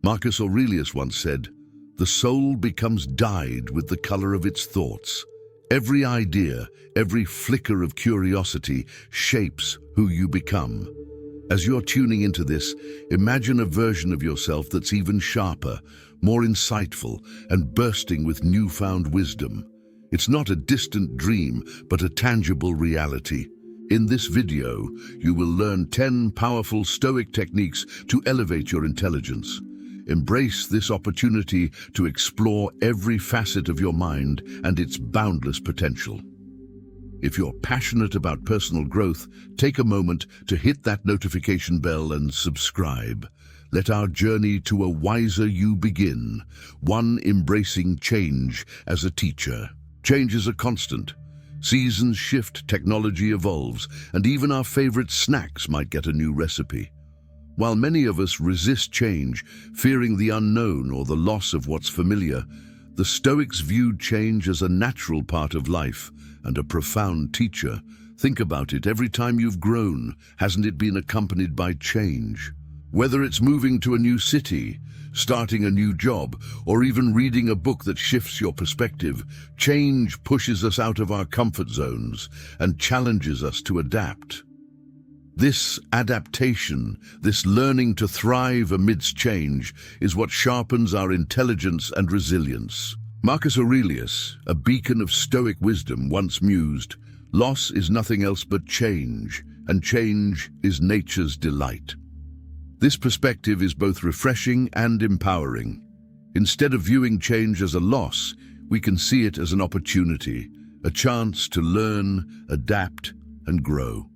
Marcus Aurelius once said, "The soul becomes dyed with the color of its thoughts." Every idea, every flicker of curiosity shapes who you become. As you're tuning into this, imagine a version of yourself that's even sharper, more insightful, and bursting with newfound wisdom. It's not a distant dream, but a tangible reality. In this video, you will learn 10 powerful Stoic techniques to elevate your intelligence. Embrace this opportunity to explore every facet of your mind and its boundless potential. If you're passionate about personal growth, take a moment to hit that notification bell and subscribe. Let our journey to a wiser you begin, one embracing change as a teacher. Change is a constant. Seasons shift, technology evolves, and even our favorite snacks might get a new recipe. While many of us resist change, fearing the unknown or the loss of what's familiar, the Stoics viewed change as a natural part of life and a profound teacher. Think about it, every time you've grown, hasn't it been accompanied by change? Whether it's moving to a new city, starting a new job, or even reading a book that shifts your perspective, change pushes us out of our comfort zones and challenges us to adapt. This adaptation, this learning to thrive amidst change, is what sharpens our intelligence and resilience. Marcus Aurelius, a beacon of Stoic wisdom, once mused, "Loss is nothing else but change, and change is nature's delight." This perspective is both refreshing and empowering. Instead of viewing change as a loss, we can see it as an opportunity, a chance to learn, adapt, and grow.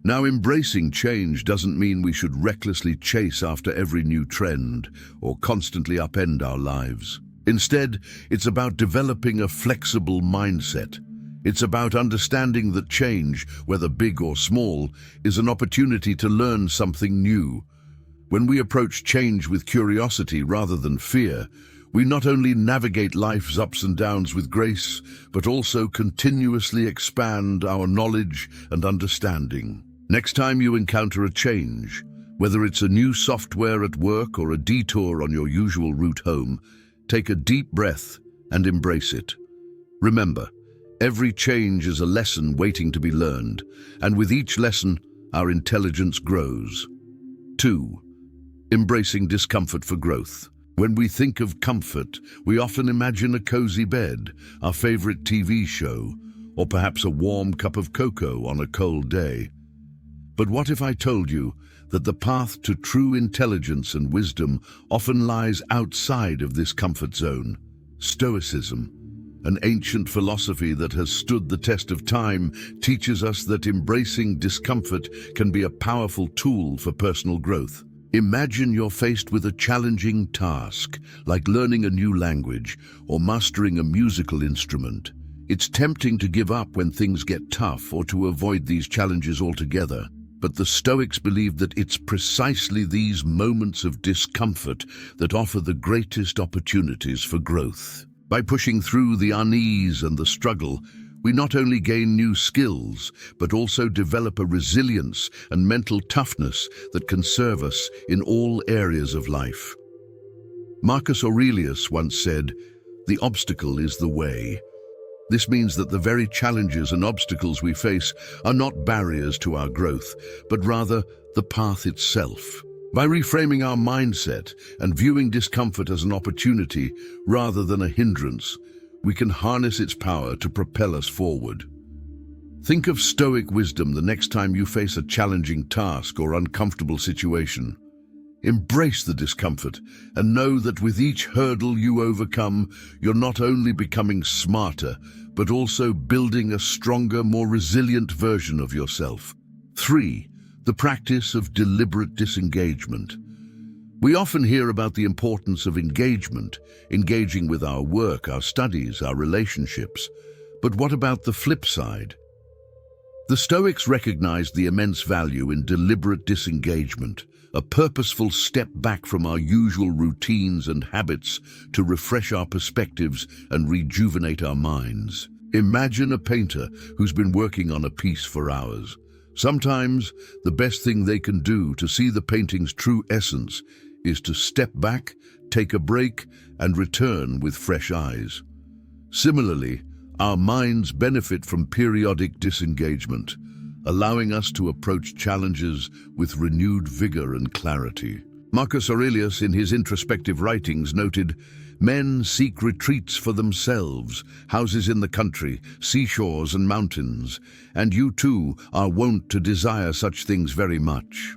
Now, embracing change doesn't mean we should recklessly chase after every new trend or constantly upend our lives. Instead, it's about developing a flexible mindset. It's about understanding that change, whether big or small, is an opportunity to learn something new. When we approach change with curiosity rather than fear, we not only navigate life's ups and downs with grace, but also continuously expand our knowledge and understanding. Next time you encounter a change, whether it's a new software at work or a detour on your usual route home, take a deep breath and embrace it. Remember, every change is a lesson waiting to be learned, and with each lesson, our intelligence grows. 2. Embracing discomfort for growth. When we think of comfort, we often imagine a cozy bed, our favorite TV show, or perhaps a warm cup of cocoa on a cold day. But what if I told you that the path to true intelligence and wisdom often lies outside of this comfort zone? Stoicism, an ancient philosophy that has stood the test of time, teaches us that embracing discomfort can be a powerful tool for personal growth. Imagine you're faced with a challenging task, like learning a new language or mastering a musical instrument. It's tempting to give up when things get tough or to avoid these challenges altogether. But the Stoics believe that it's precisely these moments of discomfort that offer the greatest opportunities for growth. By pushing through the unease and the struggle, we not only gain new skills, but also develop a resilience and mental toughness that can serve us in all areas of life. Marcus Aurelius once said, "The obstacle is the way." This means that the very challenges and obstacles we face are not barriers to our growth, but rather the path itself. By reframing our mindset and viewing discomfort as an opportunity rather than a hindrance, we can harness its power to propel us forward. Think of Stoic wisdom the next time you face a challenging task or uncomfortable situation. Embrace the discomfort and know that with each hurdle you overcome, you're not only becoming smarter, but also building a stronger, more resilient version of yourself. 3. The practice of deliberate disengagement. We often hear about the importance of engagement, engaging with our work, our studies, our relationships. But what about the flip side? The Stoics recognized the immense value in deliberate disengagement, a purposeful step back from our usual routines and habits to refresh our perspectives and rejuvenate our minds. Imagine a painter who's been working on a piece for hours. Sometimes the best thing they can do to see the painting's true essence is to step back, take a break, and return with fresh eyes. Similarly, our minds benefit from periodic disengagement, allowing us to approach challenges with renewed vigor and clarity. Marcus Aurelius, in his introspective writings, noted, "Men seek retreats for themselves, houses in the country, seashores and mountains, and you too are wont to desire such things very much.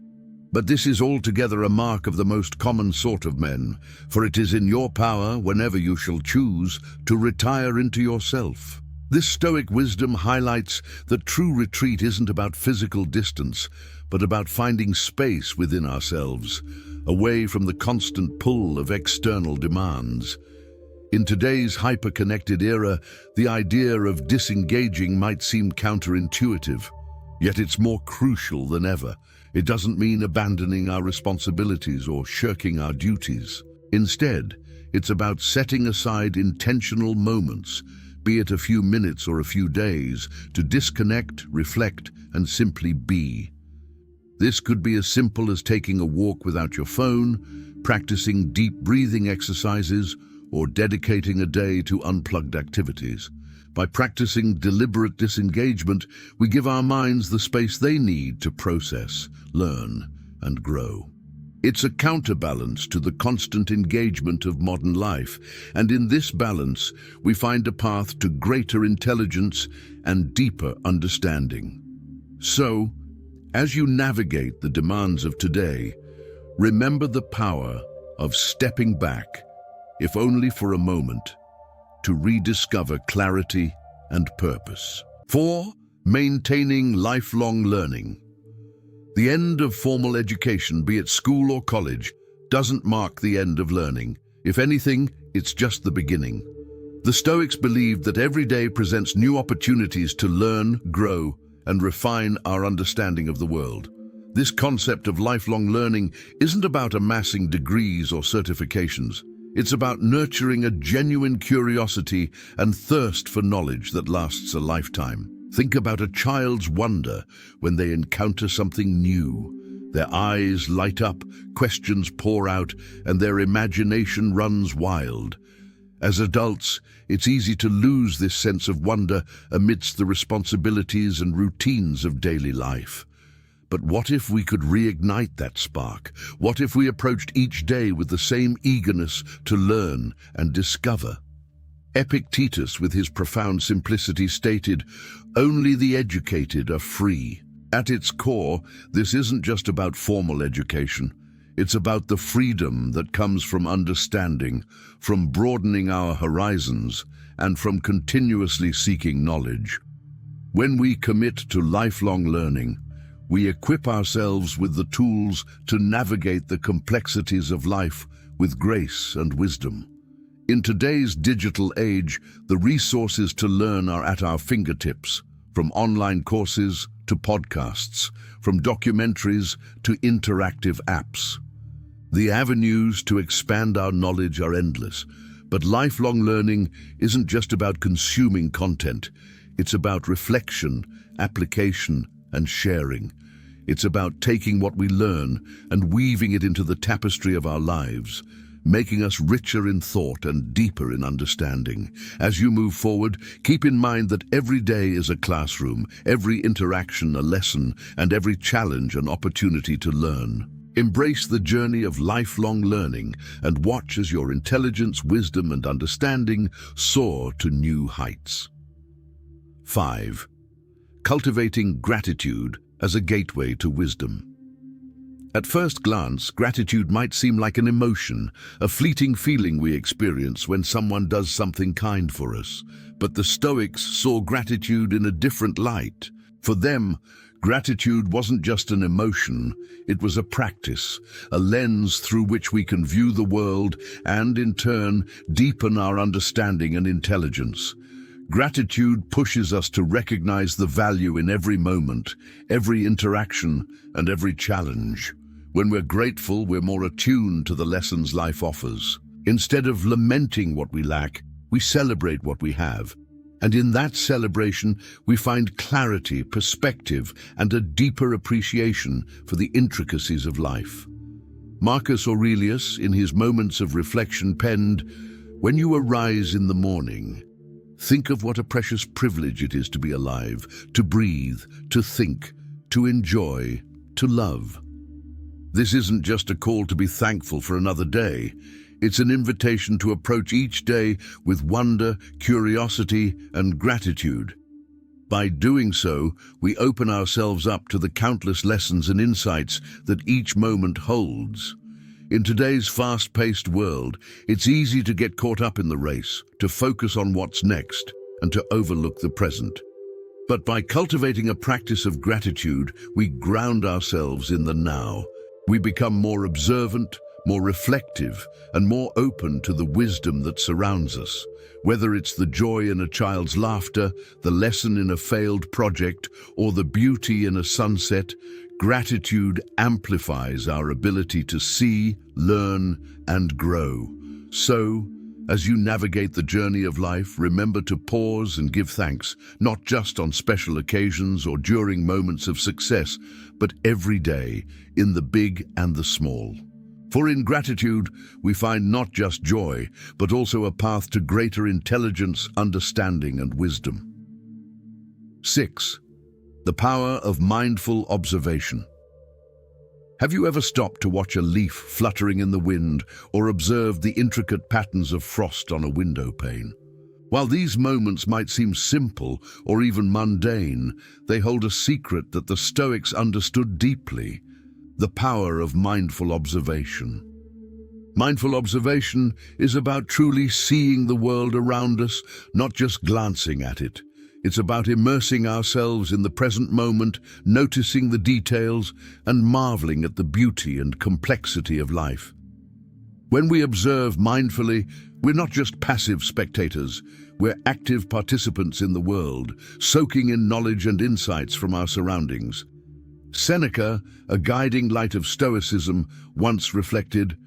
But this is altogether a mark of the most common sort of men, for it is in your power, whenever you shall choose, to retire into yourself." This Stoic wisdom highlights that true retreat isn't about physical distance, but about finding space within ourselves, away from the constant pull of external demands. In today's hyper-connected era, the idea of disengaging might seem counterintuitive, yet it's more crucial than ever. It doesn't mean abandoning our responsibilities or shirking our duties. Instead, it's about setting aside intentional moments, be it a few minutes or a few days, to disconnect, reflect, and simply be. This could be as simple as taking a walk without your phone, practicing deep breathing exercises, or dedicating a day to unplugged activities. By practicing deliberate disengagement, we give our minds the space they need to process, learn, and grow. It's a counterbalance to the constant engagement of modern life, and in this balance, we find a path to greater intelligence and deeper understanding. So, as you navigate the demands of today, remember the power of stepping back, if only for a moment, to rediscover clarity and purpose. 4. Maintaining lifelong learning. The end of formal education, be it school or college, doesn't mark the end of learning. If anything, it's just the beginning. The Stoics believed that every day presents new opportunities to learn, grow, and refine our understanding of the world. This concept of lifelong learning isn't about amassing degrees or certifications. It's about nurturing a genuine curiosity and thirst for knowledge that lasts a lifetime. Think about a child's wonder when they encounter something new. Their eyes light up, questions pour out, and their imagination runs wild. As adults, it's easy to lose this sense of wonder amidst the responsibilities and routines of daily life. But what if we could reignite that spark? What if we approached each day with the same eagerness to learn and discover? Epictetus, with his profound simplicity, stated, "Only the educated are free." At its core, this isn't just about formal education. It's about the freedom that comes from understanding, from broadening our horizons, and from continuously seeking knowledge. When we commit to lifelong learning, we equip ourselves with the tools to navigate the complexities of life with grace and wisdom. In today's digital age, the resources to learn are at our fingertips, from online courses to podcasts, from documentaries to interactive apps. The avenues to expand our knowledge are endless, but lifelong learning isn't just about consuming content. It's about reflection, application, and sharing. It's about taking what we learn and weaving it into the tapestry of our lives, making us richer in thought and deeper in understanding. As you move forward, keep in mind that every day is a classroom, every interaction a lesson, and every challenge an opportunity to learn. Embrace the journey of lifelong learning and watch as your intelligence, wisdom, and understanding soar to new heights. 5. Cultivating gratitude as a gateway to wisdom. At first glance, gratitude might seem like an emotion, a fleeting feeling we experience when someone does something kind for us. But the Stoics saw gratitude in a different light. For them, gratitude wasn't just an emotion, it was a practice, a lens through which we can view the world and, in turn, deepen our understanding and intelligence. Gratitude pushes us to recognize the value in every moment, every interaction, and every challenge. When we're grateful, we're more attuned to the lessons life offers. Instead of lamenting what we lack, we celebrate what we have. And in that celebration, we find clarity, perspective, and a deeper appreciation for the intricacies of life. Marcus Aurelius, in his Moments of Reflection, penned, "When you arise in the morning, think of what a precious privilege it is to be alive, to breathe, to think, to enjoy, to love." This isn't just a call to be thankful for another day. It's an invitation to approach each day with wonder, curiosity, and gratitude. By doing so, we open ourselves up to the countless lessons and insights that each moment holds. In today's fast-paced world, it's easy to get caught up in the race, to focus on what's next, and to overlook the present. But by cultivating a practice of gratitude, we ground ourselves in the now. We become more observant, more reflective, and more open to the wisdom that surrounds us. Whether it's the joy in a child's laughter, the lesson in a failed project, or the beauty in a sunset, gratitude amplifies our ability to see, learn, and grow. So, as you navigate the journey of life, remember to pause and give thanks, not just on special occasions or during moments of success, but every day, in the big and the small. For in gratitude, we find not just joy, but also a path to greater intelligence, understanding, and wisdom. 6. The power of mindful observation. Have you ever stopped to watch a leaf fluttering in the wind or observed the intricate patterns of frost on a window pane? While these moments might seem simple or even mundane, they hold a secret that the Stoics understood deeply: the power of mindful observation. Mindful observation is about truly seeing the world around us, not just glancing at it. It's about immersing ourselves in the present moment, noticing the details, and marveling at the beauty and complexity of life. When we observe mindfully, we're not just passive spectators, we're active participants in the world, soaking in knowledge and insights from our surroundings. Seneca, a guiding light of Stoicism, once reflected,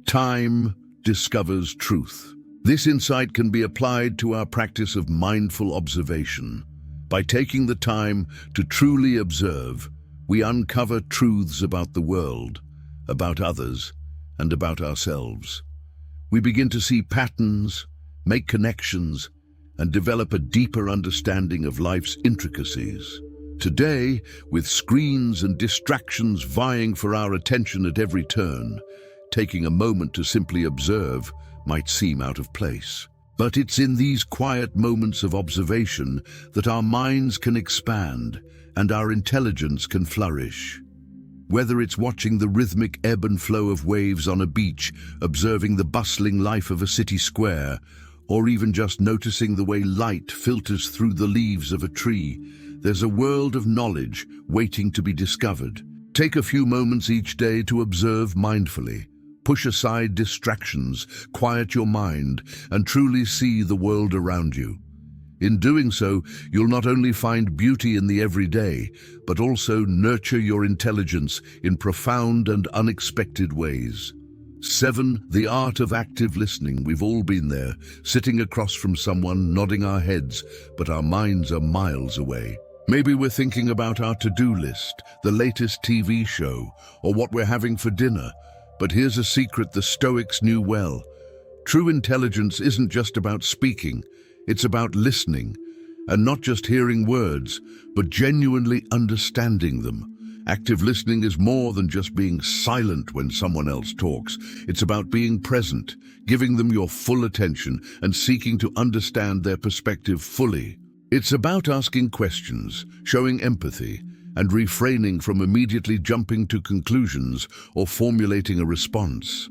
"Time discovers truth." This insight can be applied to our practice of mindful observation. By taking the time to truly observe, we uncover truths about the world, about others, and about ourselves. We begin to see patterns, make connections, and develop a deeper understanding of life's intricacies. Today, with screens and distractions vying for our attention at every turn, taking a moment to simply observe might seem out of place. But it's in these quiet moments of observation that our minds can expand and our intelligence can flourish. Whether it's watching the rhythmic ebb and flow of waves on a beach, observing the bustling life of a city square, or even just noticing the way light filters through the leaves of a tree, there's a world of knowledge waiting to be discovered. Take a few moments each day to observe mindfully. Push aside distractions, quiet your mind, and truly see the world around you. In doing so, you'll not only find beauty in the everyday, but also nurture your intelligence in profound and unexpected ways. 7. The art of active listening. We've all been there, sitting across from someone, nodding our heads, but our minds are miles away. Maybe we're thinking about our to-do list, the latest TV show, or what we're having for dinner. But here's a secret the Stoics knew well. True intelligence isn't just about speaking, it's about listening, and not just hearing words, but genuinely understanding them. Active listening is more than just being silent when someone else talks. It's about being present, giving them your full attention, and seeking to understand their perspective fully. It's about asking questions, showing empathy, and refraining from immediately jumping to conclusions or formulating a response.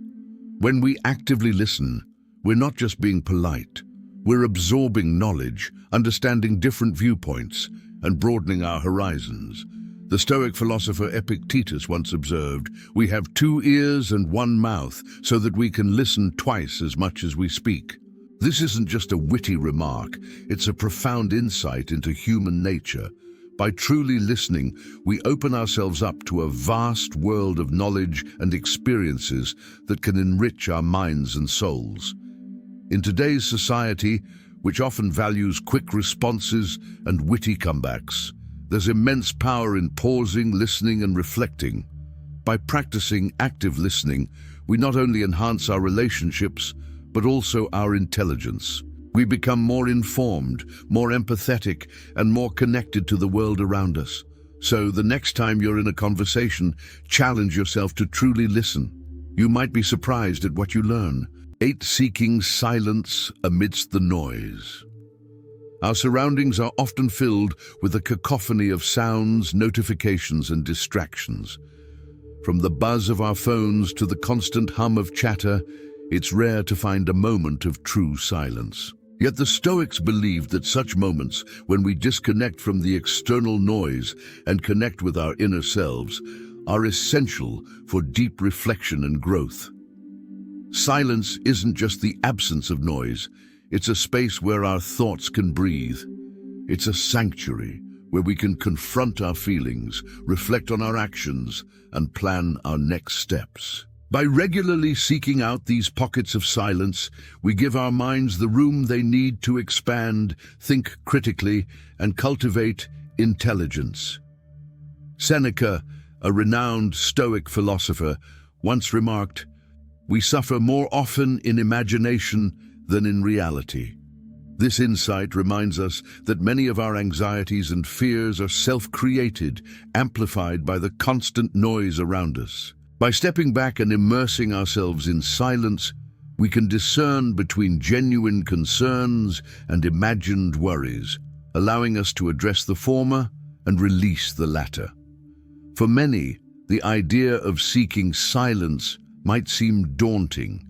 When we actively listen, we're not just being polite. We're absorbing knowledge, understanding different viewpoints, and broadening our horizons. The Stoic philosopher Epictetus once observed, "We have 2 ears and 1 mouth, so that we can listen twice as much as we speak." This isn't just a witty remark, it's a profound insight into human nature. By truly listening, we open ourselves up to a vast world of knowledge and experiences that can enrich our minds and souls. In today's society, which often values quick responses and witty comebacks, there's immense power in pausing, listening, and reflecting. by practicing active listening, we not only enhance our relationships, but also our intelligence. We become more informed, more empathetic, and more connected to the world around us. So the next time you're in a conversation, challenge yourself to truly listen. You might be surprised at what you learn. 8. Seeking silence amidst the noise. Our surroundings are often filled with a cacophony of sounds, notifications, and distractions. From the buzz of our phones to the constant hum of chatter, it's rare to find a moment of true silence. Yet the Stoics believed that such moments, when we disconnect from the external noise and connect with our inner selves, are essential for deep reflection and growth. Silence isn't just the absence of noise, it's a space where our thoughts can breathe. It's a sanctuary where we can confront our feelings, reflect on our actions, and plan our next steps. By regularly seeking out these pockets of silence, we give our minds the room they need to expand, think critically, and cultivate intelligence. Seneca, a renowned Stoic philosopher, once remarked, "We suffer more often in imagination than in reality." This insight reminds us that many of our anxieties and fears are self-created, amplified by the constant noise around us. By stepping back and immersing ourselves in silence, we can discern between genuine concerns and imagined worries, allowing us to address the former and release the latter. For many, the idea of seeking silence might seem daunting.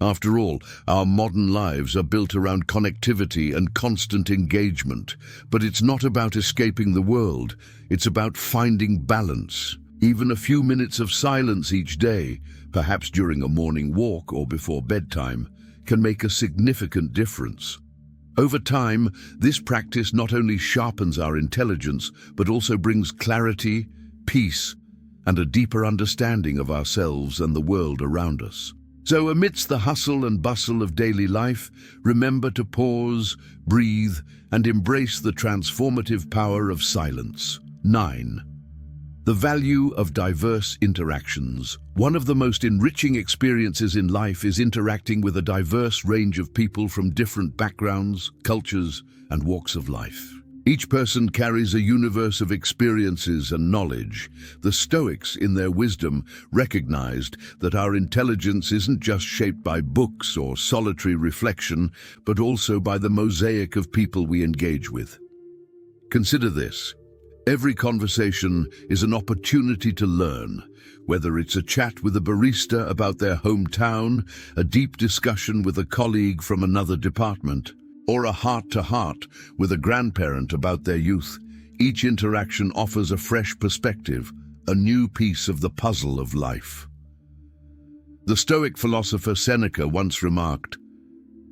After all, our modern lives are built around connectivity and constant engagement. But it's not about escaping the world, it's about finding balance. Even a few minutes of silence each day, perhaps during a morning walk or before bedtime, can make a significant difference. Over time, this practice not only sharpens our intelligence, but also brings clarity, peace, and a deeper understanding of ourselves and the world around us. So amidst the hustle and bustle of daily life, remember to pause, breathe, and embrace the transformative power of silence. 9. The value of diverse interactions. One of the most enriching experiences in life is interacting with a diverse range of people from different backgrounds, cultures, and walks of life. Each person carries a universe of experiences and knowledge. The Stoics, in their wisdom, recognized that our intelligence isn't just shaped by books or solitary reflection, but also by the mosaic of people we engage with. Consider this. Every conversation is an opportunity to learn, whether it's a chat with a barista about their hometown, a deep discussion with a colleague from another department, or a heart-to-heart with a grandparent about their youth. Each interaction offers a fresh perspective, a new piece of the puzzle of life. The Stoic philosopher Seneca once remarked,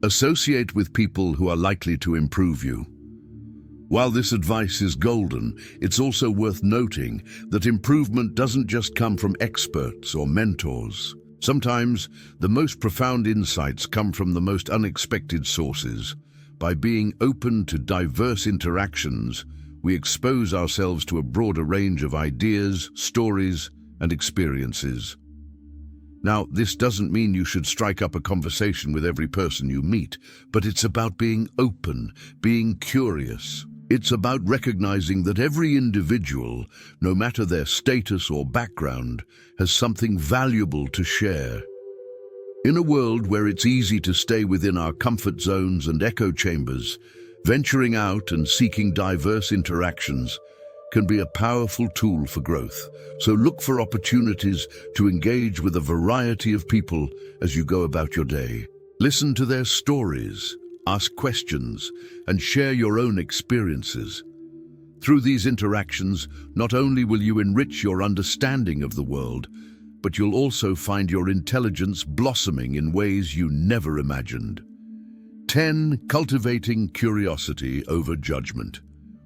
"Associate with people who are likely to improve you." While this advice is golden, it's also worth noting that improvement doesn't just come from experts or mentors. Sometimes, the most profound insights come from the most unexpected sources. By being open to diverse interactions, we expose ourselves to a broader range of ideas, stories, and experiences. Now, this doesn't mean you should strike up a conversation with every person you meet, but it's about being open, being curious. It's about recognizing that every individual, no matter their status or background, has something valuable to share. In a world where it's easy to stay within our comfort zones and echo chambers, venturing out and seeking diverse interactions can be a powerful tool for growth. So look for opportunities to engage with a variety of people as you go about your day. Listen to their stories, ask questions, and share your own experiences. Through these interactions, not only will you enrich your understanding of the world, but you'll also find your intelligence blossoming in ways you never imagined. 10. Cultivating curiosity over judgment.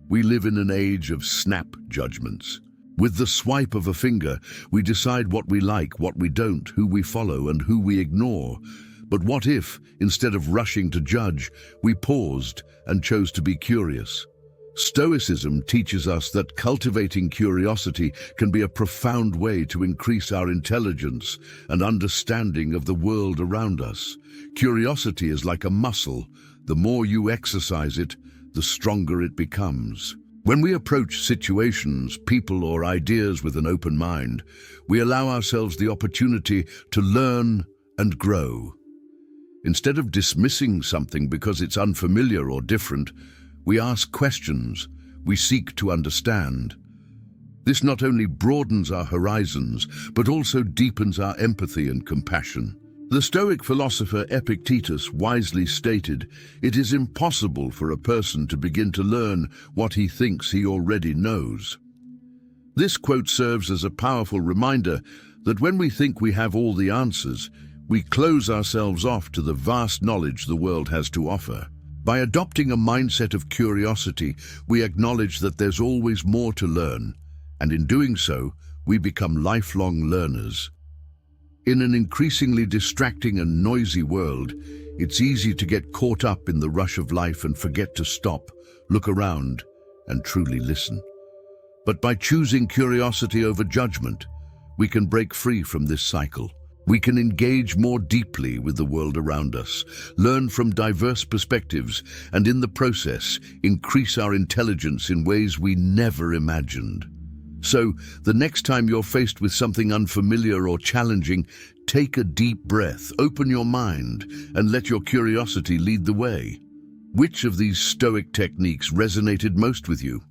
We live in an age of snap judgments. With the swipe of a finger, we decide what we like, what we don't, who we follow, and who we ignore. But what if, instead of rushing to judge, we paused and chose to be curious? Stoicism teaches us that cultivating curiosity can be a profound way to increase our intelligence and understanding of the world around us. Curiosity is like a muscle. The more you exercise it, the stronger it becomes. When we approach situations, people, or ideas with an open mind, we allow ourselves the opportunity to learn and grow. Instead of dismissing something because it's unfamiliar or different, we ask questions, we seek to understand. This not only broadens our horizons, but also deepens our empathy and compassion. The Stoic philosopher Epictetus wisely stated, "It is impossible for a person to begin to learn what he thinks he already knows." This quote serves as a powerful reminder that when we think we have all the answers, we close ourselves off to the vast knowledge the world has to offer. By adopting a mindset of curiosity, we acknowledge that there's always more to learn, and in doing so, we become lifelong learners. In an increasingly distracting and noisy world, it's easy to get caught up in the rush of life and forget to stop, look around, and truly listen. But by choosing curiosity over judgment, we can break free from this cycle. We can engage more deeply with the world around us, learn from diverse perspectives, and in the process, increase our intelligence in ways we never imagined. So, the next time you're faced with something unfamiliar or challenging, take a deep breath, open your mind, and let your curiosity lead the way. Which of these Stoic techniques resonated most with you?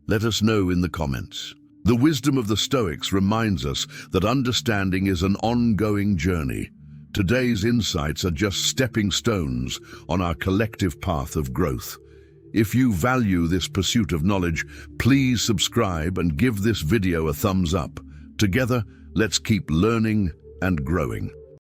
Let us know in the comments. The wisdom of the Stoics reminds us that understanding is an ongoing journey. Today's insights are just stepping stones on our collective path of growth. If you value this pursuit of knowledge, please subscribe and give this video a thumbs up. Together, let's keep learning and growing.